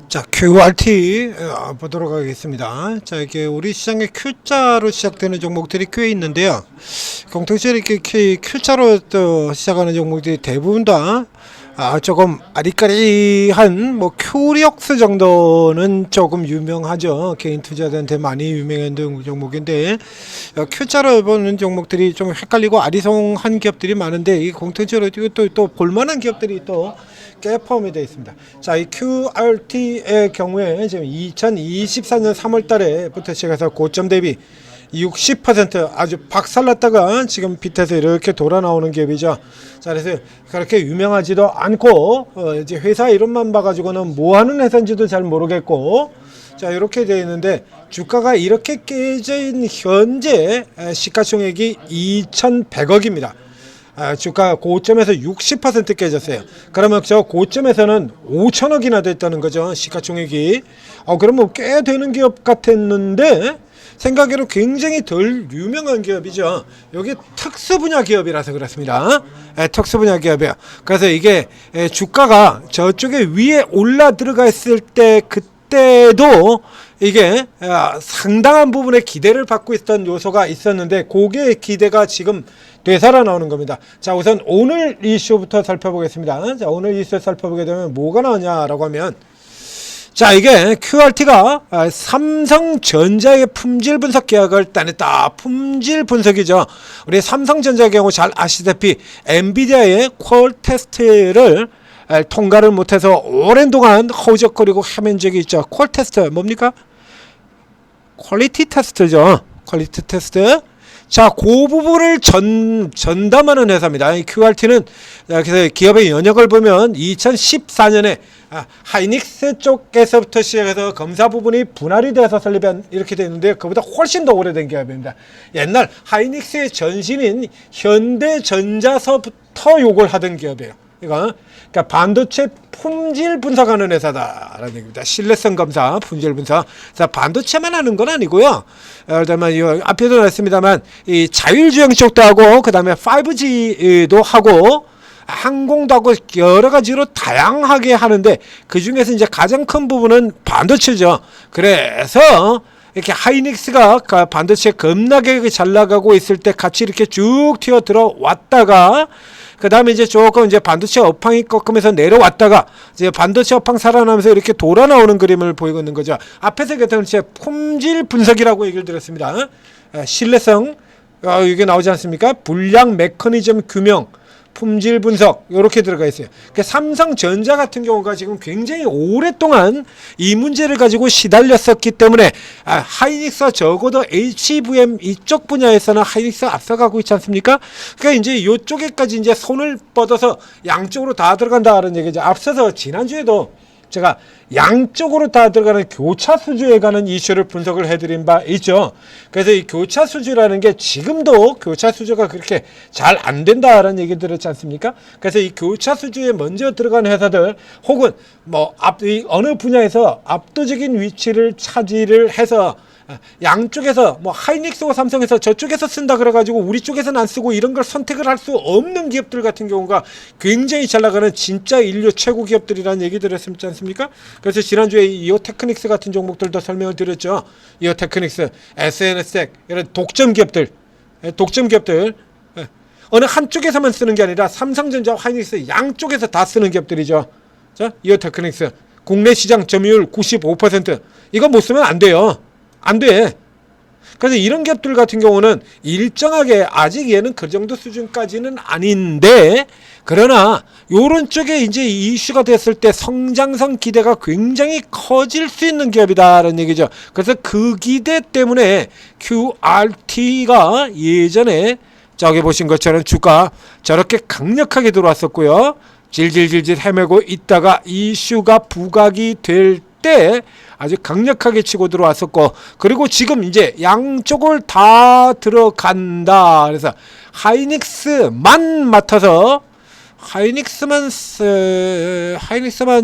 자, QRT 보도록 하겠습니다. 자, 이게 우리 시장에 Q자로 시작되는 종목들이 꽤 있는데요. 공통적으로 이렇게 Q자로 또 시작하는 종목들이 대부분 다 조금 아리까리한 뭐 큐리옥스 정도는 조금 유명하죠. 개인 투자자한테 많이 유명한 종목인데 Q자로 보는 종목들이 좀 헷갈리고 아리송한 기업들이 많은데 이 공통적으로 또 볼만한 기업들이 또 꽤 포함이 되어 있습니다. 자, 이 QRT의 경우에 지금 2024년 3월 달에부터 시작해서 고점 대비 60% 아주 박살났다가 지금 밑에서 이렇게 돌아 나오는 기업이죠. 자, 그래서 그렇게 유명하지도 않고 이제 회사 이름만 봐가지고는 뭐 하는 회사인지도 잘 모르겠고, 자, 이렇게 되어 있는데 주가가 이렇게 깨져 있는 현재 시가총액이 2,100억입니다. 주가 고점에서 60% 깨졌어요. 그러면 저 고점에서는 5천억이나 됐다는 거죠. 시가총액이. 그러면 꽤 되는 기업 같았는데 생각외로 굉장히 덜 유명한 기업이죠. 여기 특수 분야 기업이라서 그렇습니다. 특수 분야 기업이에요. 그래서 이게 주가가 저쪽에 위에 올라 들어가 있을 때 그때도 이게 상당한 부분의 기대를 받고 있던 요소가 있었는데 그게 기대가 지금 되살아 나오는 겁니다. 자, 우선 오늘 이슈부터 살펴보겠습니다. 자, 오늘 이슈 살펴보게 되면 뭐가 나오냐라고 하면, 자, 이게 QRT가 삼성전자의 품질 분석 계약을 따냈다. 품질 분석이죠. 우리 삼성전자의 경우 잘 아시다시피 엔비디아의 퀄 테스트를 통과를 못해서 오랜 동안 허우적거리고 헤맨 적이 있죠. 퀄 테스트 뭡니까? 퀄리티 테스트죠. 퀄리티 테스트. 자, 그 부분을 전담하는 회사입니다. 이 QRT는 그래서 기업의 연역을 보면 2014년에 하이닉스 쪽에서부터 시작해서 검사 부분이 분할이 돼서 설립한 이렇게 되어 있는데 그보다 훨씬 더 오래된 기업입니다. 옛날 하이닉스의 전신인 현대전자서부터 요걸 하던 기업이에요. 이거 그러니까 반도체 품질 분석하는 회사다라는 얘기입니다. 신뢰성 검사, 품질 분석. 자, 반도체만 하는 건 아니고요. 그다음에 앞에도 말했습니다만 이 자율주행 쪽도 하고 그다음에 5G도 하고 항공도 하고 여러 가지로 다양하게 하는데 그 중에서 이제 가장 큰 부분은 반도체죠. 그래서 이렇게 하이닉스가 반도체 겁나게 잘 나가고 있을 때 같이 이렇게 쭉 튀어 들어왔다가 그 다음에 이제 조금 이제 반도체 업황이 꺾으면서 내려왔다가 이제 반도체 업황 살아나면서 이렇게 돌아 나오는 그림을 보이고 있는 거죠. 앞에서 얘기했던 품질 분석이라고 얘기를 드렸습니다. 신뢰성, 이게 나오지 않습니까? 불량 메커니즘 규명, 품질 분석 이렇게 들어가 있어요. 그러니까 삼성전자 같은 경우가 지금 굉장히 오랫동안 이 문제를 가지고 시달렸었기 때문에 하이닉스가 적어도 HVM 이쪽 분야에서는 하이닉스가 앞서가고 있지 않습니까? 그러니까 이제 이쪽에까지 이제 손을 뻗어서 양쪽으로 다 들어간다는 얘기죠. 앞서서 지난주에도 제가 양쪽으로 다 들어가는 교차 수주에 관한 이슈를 분석을 해드린 바 있죠. 그래서 이 교차 수주라는 게 지금도 교차 수주가 그렇게 잘 안 된다라는 얘기 들었지 않습니까? 그래서 이 교차 수주에 먼저 들어간 회사들 혹은 뭐 어느 분야에서 압도적인 위치를 차지를 해서 양쪽에서 뭐 하이닉스와 삼성에서 저쪽에서 쓴다 그래가지고 우리 쪽에서는 안 쓰고 이런 걸 선택을 할 수 없는 기업들 같은 경우가 굉장히 잘 나가는 진짜 인류 최고 기업들이라는 얘기 들었지 않습니까? 그래서 지난주에 이오테크닉스 같은 종목들도 설명을 드렸죠. 이오테크닉스, SNS텍 이런 독점 기업들 어느 한쪽에서만 쓰는 게 아니라 삼성전자와 하이닉스 양쪽에서 다 쓰는 기업들이죠. 자, 이오테크닉스 국내 시장 점유율 95%. 이거 못 쓰면 안 돼요. 안 돼. 그래서 이런 기업들 같은 경우는 일정하게 아직 얘는 그 정도 수준까지는 아닌데 그러나 요런 쪽에 이제 이슈가 됐을 때 성장성 기대가 굉장히 커질 수 있는 기업이다라는 얘기죠. 그래서 그 기대 때문에 QRT가 예전에 저기 보신 것처럼 주가 저렇게 강력하게 들어왔었고요. 질질질질 헤매고 있다가 이슈가 부각이 될 때 아주 강력하게 치고 들어왔었고 그리고 지금 이제 양쪽을 다 들어간다. 그래서 하이닉스만 맡아서 하이닉스만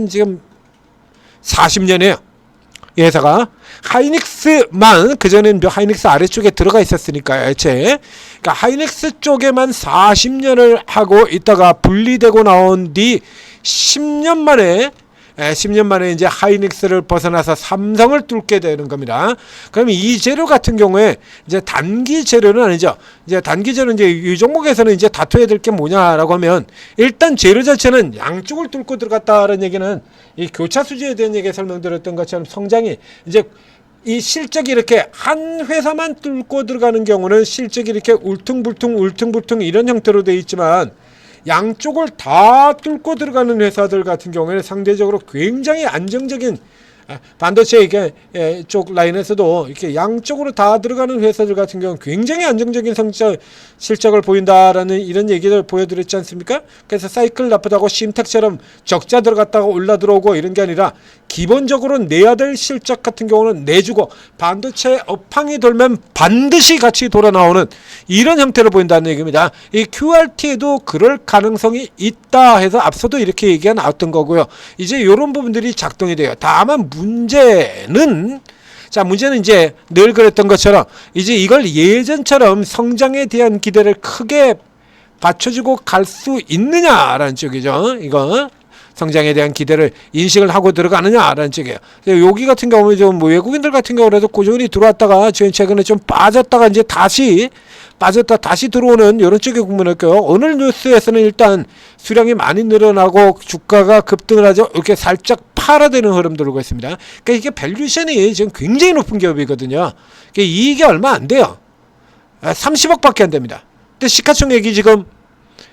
지금 40년이에요. 이 회사가 하이닉스만 그전엔 하이닉스 아래쪽에 들어가 있었으니까요. 애초에 그러니까 하이닉스 쪽에만 40년을 하고 있다가 분리되고 나온 뒤 10년 만에 10년 만에 이제 하이닉스를 벗어나서 삼성을 뚫게 되는 겁니다. 그러면 이 재료 같은 경우에 이제 단기 재료는 아니죠. 이제 단기 재료 이제 이 종목에서는 이제 다투어야 될 게 뭐냐라고 하면 일단 재료 자체는 양쪽을 뚫고 들어갔다는 얘기는 이 교차 수지에 대한 얘기 설명드렸던 것처럼 성장이 이제 이 실적이 이렇게 한 회사만 뚫고 들어가는 경우는 실적이 이렇게 울퉁불퉁 이런 형태로 되어 있지만 양쪽을 다 뚫고 들어가는 회사들 같은 경우에는 상대적으로 굉장히 안정적인 반도체 이게 쪽 라인에서도 이렇게 양쪽으로 다 들어가는 회사들 같은 경우는 굉장히 안정적인 실적을 보인다라는 이런 얘기를 보여드렸지 않습니까? 그래서 사이클 나쁘다고 심텍처럼 적자 들어갔다가 올라 들어오고 이런 게 아니라 기본적으로 내야 될 실적 같은 경우는 내주고 반도체 업황이 돌면 반드시 같이 돌아 나오는 이런 형태를 보인다는 얘기입니다. 이 QRT에도 그럴 가능성이 있다 해서 앞서도 이렇게 얘기가 나왔던 거고요. 이제 이런 부분들이 작동이 돼요. 다만 문제는 이제 늘 그랬던 것처럼 이제 이걸 예전처럼 성장에 대한 기대를 크게 받쳐주고 갈 수 있느냐라는 쪽이죠. 이거 성장에 대한 기대를 인식을 하고 들어가느냐라는 쪽이에요. 여기 같은 경우는 좀 외국인들 같은 경우라도 고정이 들어왔다가 최근에 좀 빠졌다가 이제 다시 들어오는 이런 쪽의 국면일까요? 오늘 뉴스에서는 일단 수량이 많이 늘어나고 주가가 급등을 하죠. 이렇게 살짝 팔아대는 흐름 들고 있습니다. 그러니까 이게 밸류션이 지금 굉장히 높은 기업이거든요. 그러니까 이익이 얼마 안 돼요. 30억밖에 안 됩니다. 근데 시가총액이 지금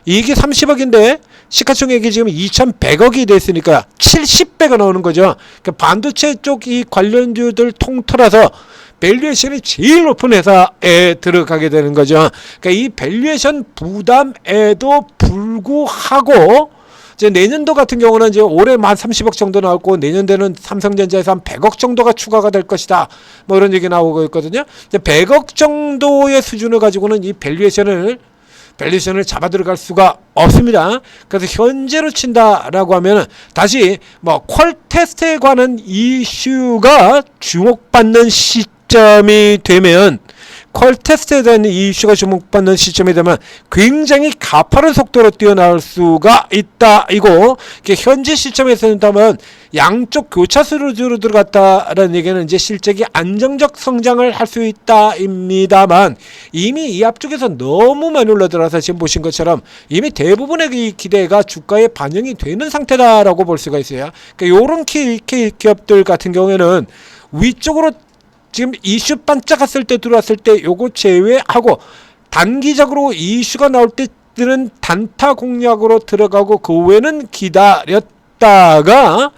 이익이 30억인데 시가총액이 지금 2,100억이 됐으니까 70배가 나오는 거죠. 그러니까 반도체 쪽 이 관련주들 통틀어서 밸류에이션이 제일 높은 회사에 들어가게 되는 거죠. 그러니까 이 밸류에이션 부담에도 불구하고 이제 내년도 같은 경우는 이제 올해 한 30억 정도 나왔고 내년도는 삼성전자에서 한 100억 정도가 추가가 될 것이다. 뭐 이런 얘기 나오고 있거든요. 이제 100억 정도의 수준을 가지고는 이 밸류에이션을 잡아 들어갈 수가 없습니다. 그래서 현재로 친다라고 하면 다시 뭐 퀄 테스트에 관한 이슈가 주목받는 시점이 되면 퀄 테스트에 대한 이슈가 주목받는 시점이 되면 굉장히 가파른 속도로 뛰어나올 수가 있다. 이거 현재 시점에서는 다면 양쪽 교차수로 들어갔다라는 얘기는 이제 실적이 안정적 성장을 할 수 있다입니다만 이미 이 앞쪽에서 너무 많이 올라들어서 지금 보신 것처럼 이미 대부분의 이 기대가 주가에 반영이 되는 상태다라고 볼 수가 있어요. 그러니까 이런 기업들 같은 경우에는 위쪽으로 지금 이슈 반짝았을 때 들어왔을 때 요거 제외하고 단기적으로 이슈가 나올 때는 단타 공략으로 들어가고 그 외에는 기다렸다가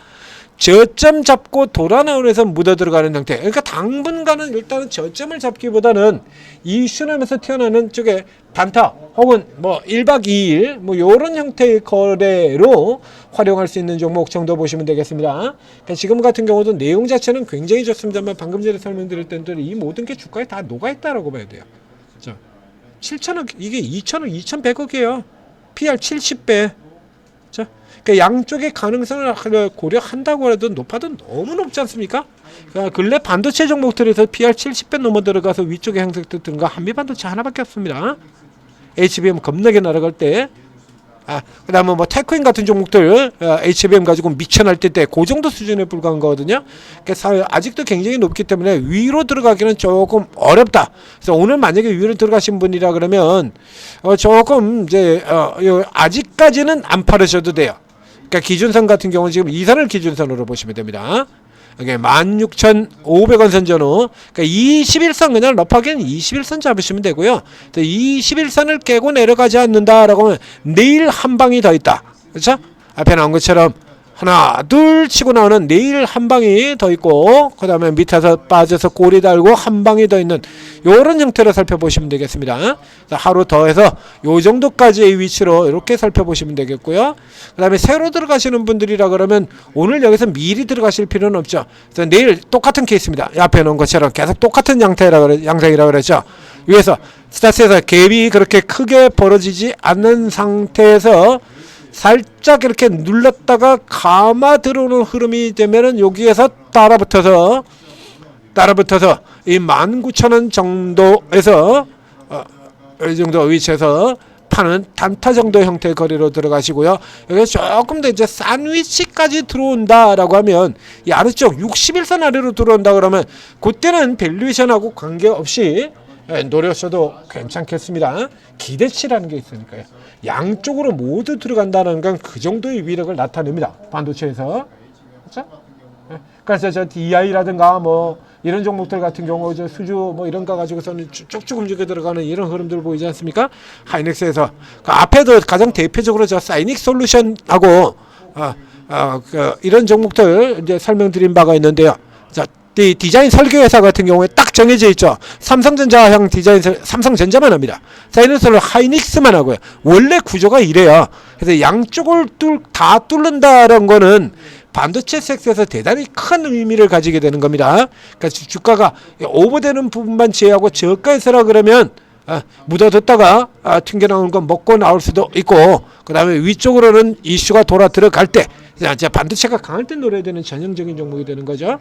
저점 잡고 돌아 나오면서 묻어 들어가는 형태. 그러니까 당분간은 일단은 저점을 잡기보다는 이슈나면서 튀어나오는 쪽에 단타 혹은 뭐 1박 2일 뭐 요런 형태의 거래로 활용할 수 있는 종목 정도 보시면 되겠습니다. 그러니까 지금 같은 경우도 내용 자체는 굉장히 좋습니다만 방금 전에 설명드렸던 대로 이 모든 게 주가에 다 녹아있다라고 봐야 돼요. 자, 7천억 이게 2천억 2,100억이에요. PR 70배. 자, 그러니까 양쪽의 가능성을 고려한다고 해도 높아도 너무 높지 않습니까? 그러니까 근래 반도체 종목들에서 PR 70배 넘어 들어가서 위쪽에 행색들 드는 거 한미반도체 하나밖에 없습니다. HBM 겁나게 날아갈 때, 그 다음에 뭐 테크인 같은 종목들 HBM 가지고 미쳐날 때 그 정도 수준에 불과한 거거든요. 그래서 아직도 굉장히 높기 때문에 위로 들어가기는 조금 어렵다. 그래서 오늘 만약에 위로 들어가신 분이라 그러면 조금 이제 아직까지는 안 팔으셔도 돼요. 그러니까 기준선 같은 경우는 지금 이선을 기준선으로 보시면 됩니다. 이게 16,500원 선전후, 그러니까 21선 그냥 러프하게는 21선 잡으시면 되고요. 21선을 깨고 내려가지 않는다라고 하면 내일 한 방이 더 있다. 그렇죠? 앞에 나온 것처럼 하나 둘 치고 나오는 내일 한 방이 더 있고 그 다음에 밑에서 빠져서 꼬리 달고 한 방이 더 있는 요런 형태로 살펴보시면 되겠습니다. 하루 더해서 요 정도까지의 위치로 이렇게 살펴보시면 되겠고요. 그 다음에 새로 들어가시는 분들이라 그러면 오늘 여기서 미리 들어가실 필요는 없죠. 그래서 내일 똑같은 케이스입니다. 앞에 놓은 것처럼 계속 똑같은 양상이라 그랬죠. 위에서 스타트에서 갭이 그렇게 크게 벌어지지 않는 상태에서 살짝 이렇게 눌렀다가 감아 들어오는 흐름이 되면은 여기에서 따라붙어서 이 19,000원 정도에서 이 정도 위치에서 파는 단타 정도 형태의 거래로 들어가시고요. 여기 조금 더 이제 싼 위치까지 들어온다라고 하면 이 아래쪽 61선 아래로 들어온다 그러면 그때는 밸류에이션하고 관계없이 노려셔도 괜찮겠습니다. 기대치라는 게 있으니까요. 양쪽으로 모두 들어간다는 건 그 정도의 위력을 나타냅니다. 반도체에서. 그렇죠? 그래서 저 DI라든가 뭐 이런 종목들 같은 경우 저 수주 뭐 이런 거 가지고서는 쭉쭉 움직여 들어가는 이런 흐름들 보이지 않습니까? 하이닉스에서 그 앞에도 가장 대표적으로 저 사이닉 솔루션하고 이런 종목들 이제 설명드린 바가 있는데요. 자, 이 디자인 설계 회사 같은 경우에 딱 정해져 있죠. 삼성전자형 디자인 삼성전자만 합니다. 사이닉스는 하이닉스만 하고요. 원래 구조가 이래요. 그래서 양쪽을 다 뚫는다는 거는 반도체 섹터에서 대단히 큰 의미를 가지게 되는 겁니다. 그러니까 주가가 오버되는 부분만 제외하고 저가에서라 그러면 묻어뒀다가 튕겨나오는 건 먹고 나올 수도 있고, 그 다음에 위쪽으로는 이슈가 돌아 들어갈 때 반도체가 강할 때 노려야 되는 전형적인 종목이 되는 거죠.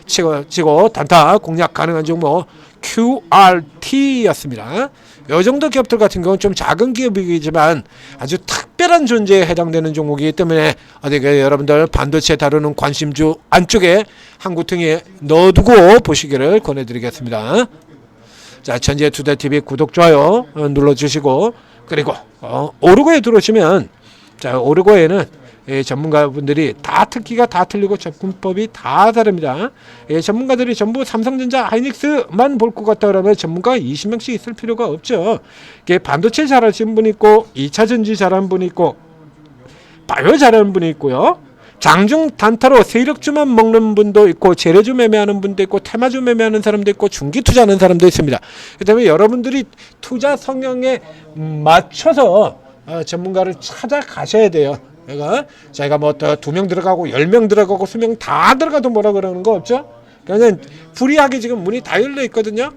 치고 단타 공략 가능한 종목 QRT였습니다. 이 정도 기업들 같은 경우는 좀 작은 기업이지만 아주 특별한 존재에 해당되는 종목이기 때문에 여러분들 반도체 다루는 관심주 안쪽에 한 구덩이에 넣어두고 보시기를 권해드리겠습니다. 자, 전지의 투데이TV 구독, 좋아요 눌러주시고, 그리고 오르고에 들어오시면, 자, 오르고에는 전문가분들이 다 특기가 다 틀리고 접근법이 다 다릅니다. 전문가들이 전부 삼성전자, 하이닉스만 볼 것 같다 그러면 전문가 20명씩 있을 필요가 없죠. 반도체 잘하시는 분이 있고, 2차 전지 잘하는 분이 있고, 바이오 잘하는 분이 있고요. 장중 단타로 세력주만 먹는 분도 있고, 재래주 매매하는 분도 있고, 테마주 매매하는 사람도 있고, 중기 투자하는 사람도 있습니다. 그 다음에 여러분들이 투자 성향에 맞춰서 전문가를 찾아가셔야 돼요. 저희가 뭐 2명 들어가고 10명 들어가고 20명 다 들어가도 뭐라 그러는 거 없죠? 그냥 불이하게 지금 문이 다 열려 있거든요.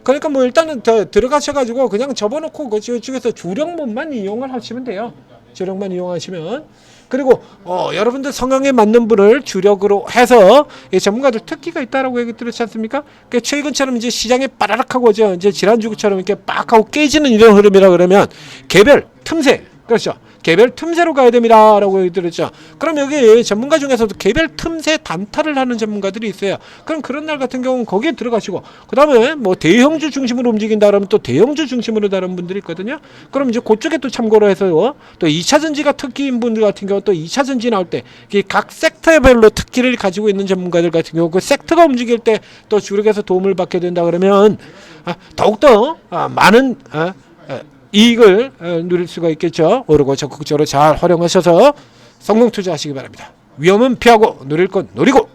그러니까 뭐 일단은 들어가셔가지고 그냥 접어놓고 그 중에서 주력목만 이용을 하시면 돼요. 주력만 이용하시면. 그리고 여러분들 성향에 맞는 분을 주력으로 해서 전문가들 특기가 있다라고 얘기 들었지 않습니까? 그러니까 최근처럼 이제 시장에 빠라락하고 이제 지난주처럼 이렇게 빡 하고 깨지는 이런 흐름이라 그러면 개별 틈새, 그렇죠? 개별 틈새로 가야 됩니다 라고 얘기 들었죠. 그럼 여기 전문가 중에서도 개별 틈새 단타를 하는 전문가들이 있어요. 그럼 그런 날 같은 경우는 거기에 들어가시고, 그 다음에 뭐 대형주 중심으로 움직인다 그러면 또 대형주 중심으로 다른 분들이 있거든요. 그럼 이제 그쪽에 또 참고로 해서 또 2차전지가 특기인 분들 같은 경우 또 2차전지 나올 때 각 섹터별로 특기를 가지고 있는 전문가들 같은 경우 그 섹터가 움직일 때 또 주력에서 도움을 받게 된다 그러면 더욱더 많은 이익을 누릴 수가 있겠죠. 오르고 적극적으로 잘 활용하셔서 성공 투자하시기 바랍니다. 위험은 피하고 누릴 건 누리고.